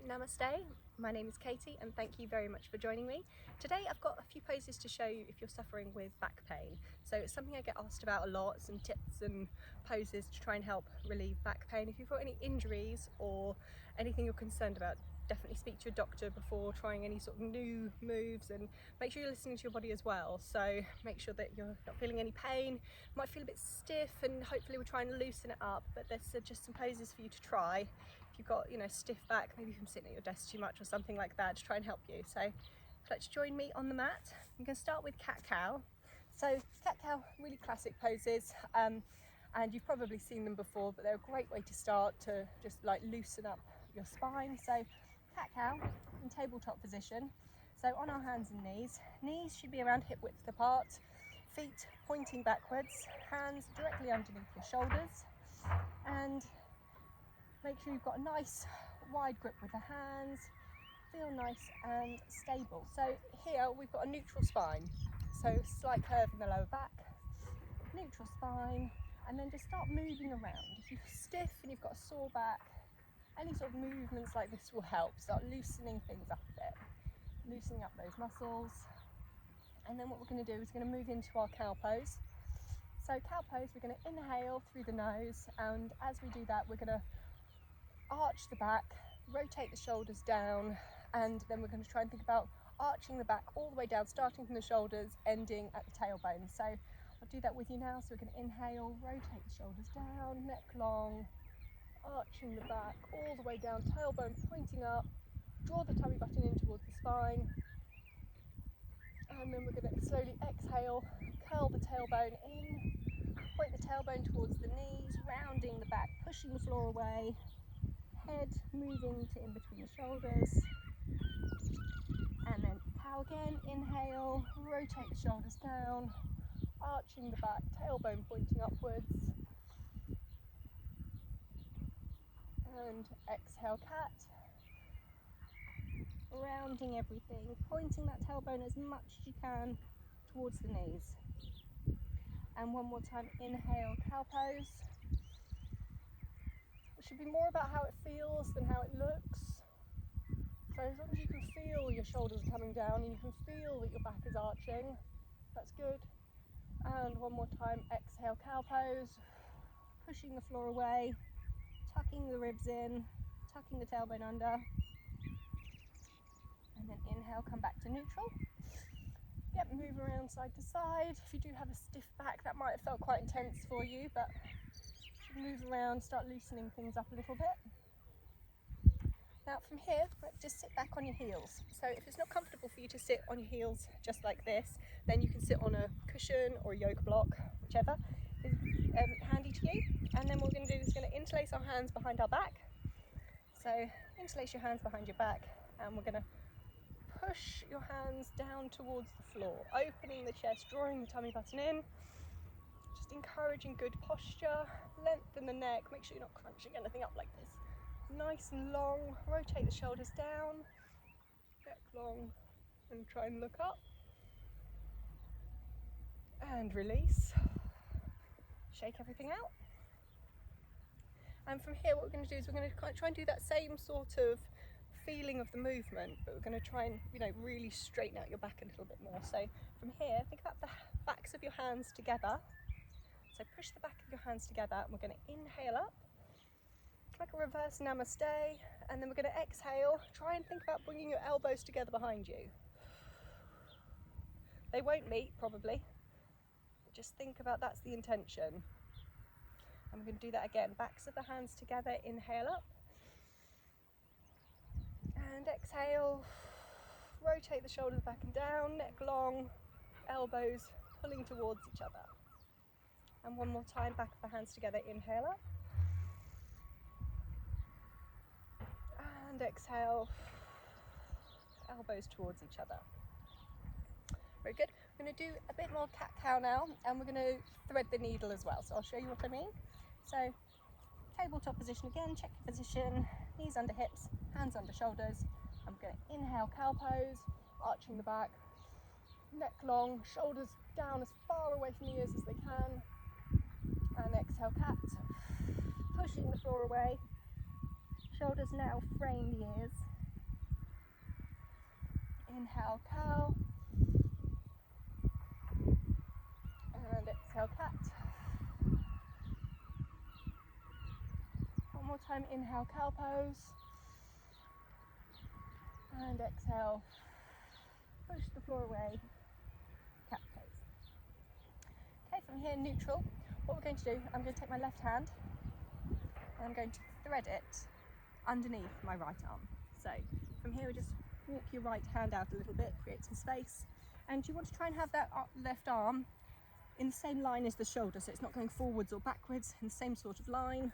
Namaste, my name is Katie and thank you very much for joining me. Today I've got a few poses to show you if you're suffering with back pain. So it's something I get asked about a lot, some tips and poses to try and help relieve back pain. If you've got any injuries or anything you're concerned about, definitely speak to your doctor before trying any sort of new moves, and make sure you're listening to your body as well. So make sure that you're not feeling any pain. Might feel a bit stiff and hopefully we'll try and loosen it up, but there's just some poses for you to try. If you've got, stiff back, maybe you've been sitting at your desk too much or something like that, to try and help you. So if you'd like to join me on the mat, I'm going to start with cat-cow. So cat-cow, really classic poses, and you've probably seen them before, but they're a great way to start to just like loosen up your spine. So cat-cow in tabletop position. So on our hands and knees should be around hip width apart, feet pointing backwards, hands directly underneath your shoulders, and make sure you've got a nice wide grip with the hands, feel nice and stable. So here we've got a neutral spine, so slight curve in the lower back, neutral spine, and then just start moving around. If you're stiff and you've got a sore back, any sort of movements like this will help. Start loosening things up a bit, loosening up those muscles. And then what we're going to do is we're going to move into our cow pose. So cow pose, we're going to inhale through the nose, and as we do that we're going to arch the back, rotate the shoulders down, and then we're going to try and think about arching the back all the way down, starting from the shoulders, ending at the tailbone. So I'll do that with you now. So we're going to inhale, rotate the shoulders down, neck long, arching the back all the way down, tailbone pointing up, draw the tummy button in towards the spine, and then we're going to slowly exhale, curl the tailbone in, point the tailbone towards the knees, rounding the back, pushing the floor away, head moving to in between the shoulders, and then cow again. Inhale, rotate the shoulders down, arching the back, tailbone pointing upwards, and exhale cat, rounding everything, pointing that tailbone as much as you can towards the knees. And one more time, inhale, cow pose. It should be more about how it feels than how it looks. So as long as you can feel your shoulders coming down and you can feel that your back is arching, that's good. And one more time, exhale, cow pose, pushing the floor away, tucking the ribs in, tucking the tailbone under, and then inhale, come back to neutral. Move around side to side. If you do have a stiff back, that might have felt quite intense for you, but you should move around, start loosening things up a little bit. Now from here, just sit back on your heels. So if it's not comfortable for you to sit on your heels just like this, then you can sit on a cushion or a yoga block, whichever is handy to you. And then what we're going to do is going to interlace our hands behind our back. So interlace your hands behind your back, and we're going to push your hands down towards the floor, opening the chest, drawing the tummy button in, just encouraging good posture, lengthen the neck, make sure you're not crunching anything up like this. Nice and long, rotate the shoulders down, neck long, and try and look up. And release. Shake everything out. And from here what we're going to do is we're going to try and do that same sort of feeling of the movement, but we're going to try and really straighten out your back a little bit more. So from here, think about the backs of your hands together. So push the back of your hands together, and we're going to inhale up like a reverse namaste, and then we're going to exhale. Try and think about bringing your elbows together behind you. They won't meet probably, but just think about that's the intention. And we're going to do that again, backs of the hands together, inhale up. And exhale, rotate the shoulders back and down, neck long, elbows pulling towards each other. And one more time, back of the hands together, inhale up. And exhale, elbows towards each other. Very good. We're going to do a bit more cat-cow now, and we're going to thread the needle as well. So I'll show you what I mean. So tabletop position again, check your position, knees under hips, hands under shoulders. I'm going to inhale, cow pose, arching the back, neck long, shoulders down as far away from the ears as they can, and exhale, cat, pushing the floor away, Shoulders now frame the ears. Inhale, cow. And exhale, cat. One more time, inhale, cow pose. And exhale, push the floor away, cat pose. Okay, from here, neutral. What we're going to do, I'm going to take my left hand and I'm going to thread it underneath my right arm. So from here, we just walk your right hand out a little bit, create some space. And you want to try and have that left arm in the same line as the shoulder, so it's not going forwards or backwards, in the same sort of line.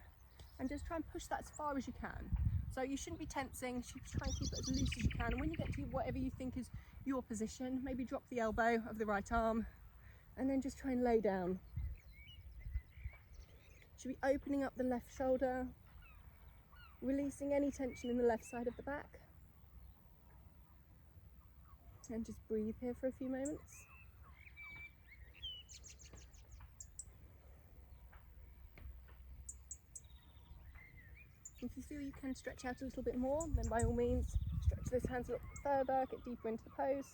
And just try and push that as far as you can. So you shouldn't be tensing, you should try and keep it as loose as you can. And when you get to whatever you think is your position, maybe drop the elbow of the right arm and then just try and lay down. Should be opening up the left shoulder, releasing any tension in the left side of the back. And just breathe here for a few moments. If you feel you can stretch out a little bit more, then by all means, stretch those hands a little further, get deeper into the pose.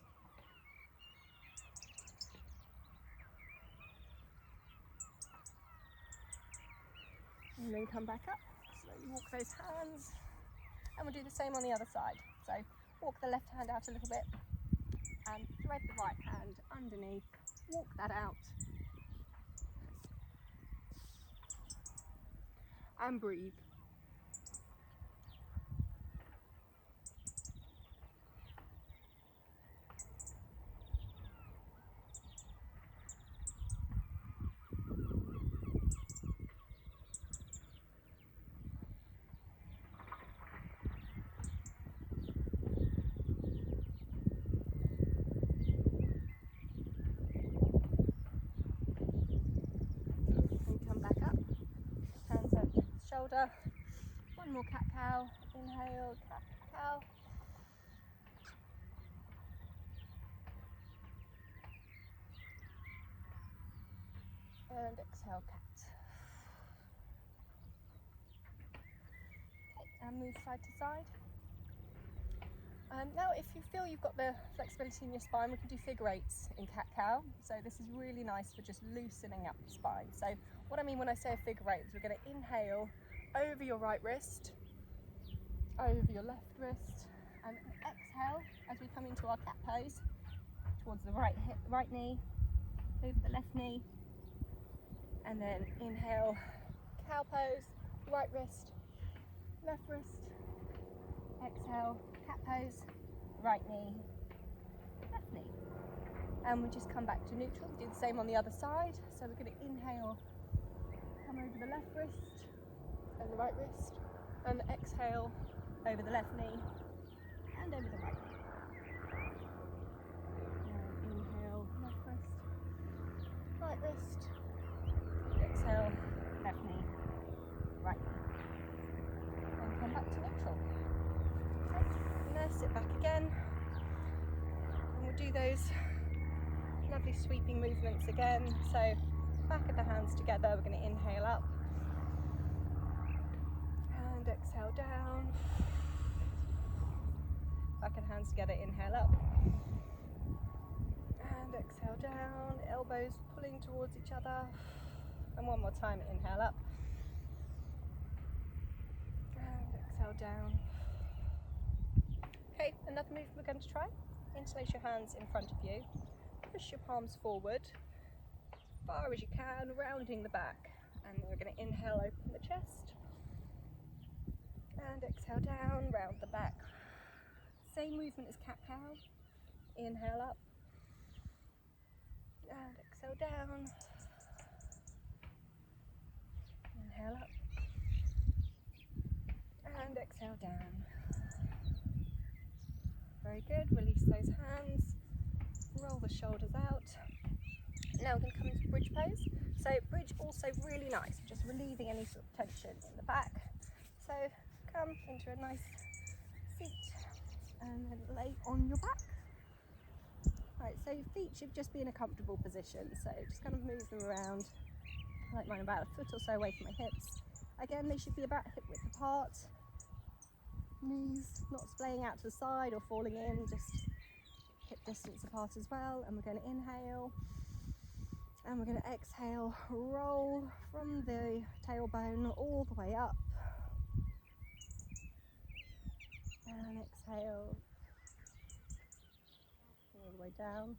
And then come back up, slowly walk those hands. And we'll do the same on the other side. So walk the left hand out a little bit and thread the right hand underneath, walk that out. And breathe. Shoulder. One more cat cow. Inhale, cat cow. And exhale, cat. Okay, and move side to side. Now if you feel you've got the flexibility in your spine, we can do figure eights in cat cow. So this is really nice for just loosening up your spine. So what I mean when I say a figure eight is we're going to inhale over your right wrist, over your left wrist, and exhale as we come into our cat pose towards the right hip, right knee, over the left knee, and then inhale, cow pose, right wrist, left wrist, exhale, cat pose, right knee, left knee. And we just come back to neutral, do the same on the other side. So we're going to inhale, come over the left wrist and the right wrist, and exhale over the left knee and over the right knee. And inhale, left wrist, right wrist, exhale, left knee, right knee. And come back to neutral. Okay. Now sit back again, and we'll do those lovely sweeping movements again. So back of the hands together, we're going to inhale up and exhale down. Back of the hands together, inhale up and exhale down. Elbows pulling towards each other. And one more time, inhale up and exhale down. Okay, another move we're going to try. Interlace your hands in front of you. Push your palms forward, far as you can, rounding the back. And we're going to inhale, open the chest. And exhale down, round the back. Same movement as cat cow. Inhale up. And exhale down. Inhale up. And exhale down. Very good. Release those hands. Roll the shoulders out. Now we're going to come into bridge pose. So bridge also really nice, just relieving any sort of tension in the back. So come into a nice seat and then lay on your back. Right, so your feet should just be in a comfortable position. So just kind of move them around. I like mine about a foot or so away from my hips. Again, they should be about hip width apart. Knees not splaying out to the side or falling in, just hip distance apart as well. And we're going to inhale and we're going to exhale, roll from the tailbone all the way up. And exhale all the way down.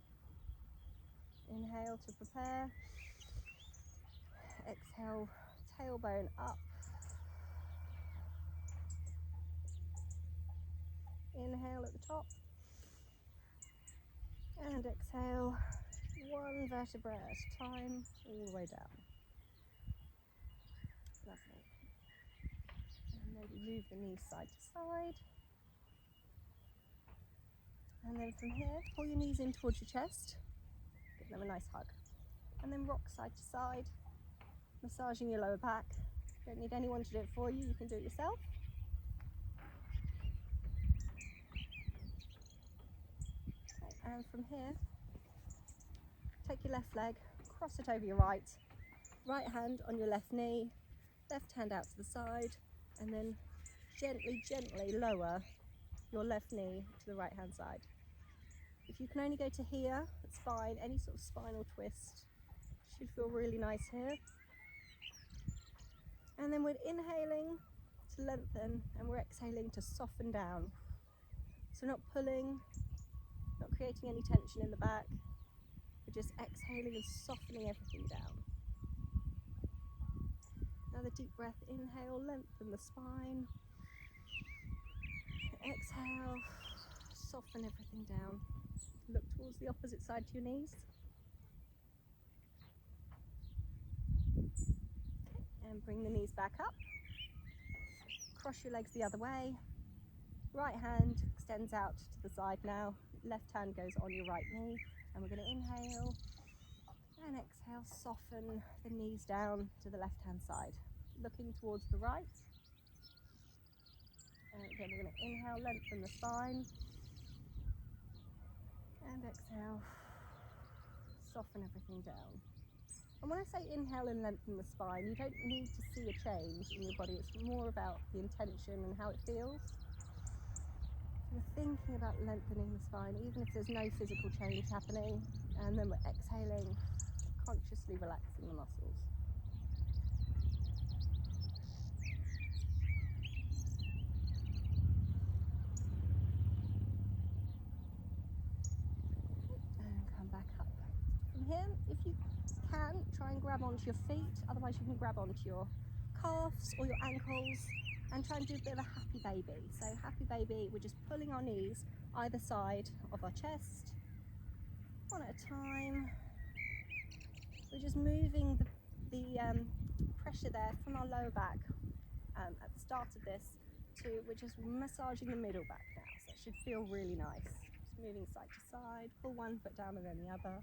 Inhale to prepare. Exhale, tailbone up. Inhale at the top. And exhale, one vertebra at a time, all the way down. Lovely. And maybe move the knees side to side. And then from here, pull your knees in towards your chest. Give them a nice hug. And then rock side to side, massaging your lower back. You don't need anyone to do it for you, you can do it yourself. Okay, and from here, take your left leg, cross it over your right hand on your left knee, left hand out to the side, and then gently, gently lower your left knee to the right hand side. If you can only go to here, it's fine. Any sort of spinal twist should feel really nice here. And then we're inhaling to lengthen and we're exhaling to soften down. So not pulling, not creating any tension in the back. We're just exhaling and softening everything down. Another deep breath, inhale, lengthen the spine. Exhale, soften everything down. Look towards the opposite side to your knees. Okay, and bring the knees back up. Cross your legs the other way. Right hand extends out to the side now. Left hand goes on your right knee. And we're going to inhale and exhale, soften the knees down to the left hand side. Looking towards the right. And again, we're going to inhale, lengthen the spine. And exhale, soften everything down. And when I say inhale and lengthen the spine, you don't need to see a change in your body. It's more about the intention and how it feels. We're thinking about lengthening the spine, even if there's no physical change happening. And then we're exhaling, consciously relaxing the muscles. Here, if you can, try and grab onto your feet, otherwise you can grab onto your calves or your ankles and try and do a bit of a happy baby. So happy baby, we're just pulling our knees either side of our chest, one at a time. We're just moving the pressure there from our lower back at the start of this to, we're just massaging the middle back now, so it should feel really nice. Just moving side to side, pull one foot down and then the other.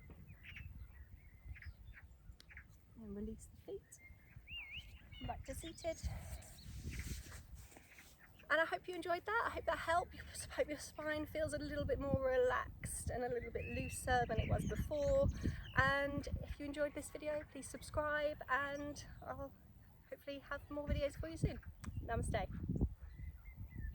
And release the feet, back to seated. And I hope you enjoyed that. I hope that helped. I hope your spine feels a little bit more relaxed and a little bit looser than it was before. And if you enjoyed this video, please subscribe and I'll hopefully have more videos for you soon. Namaste.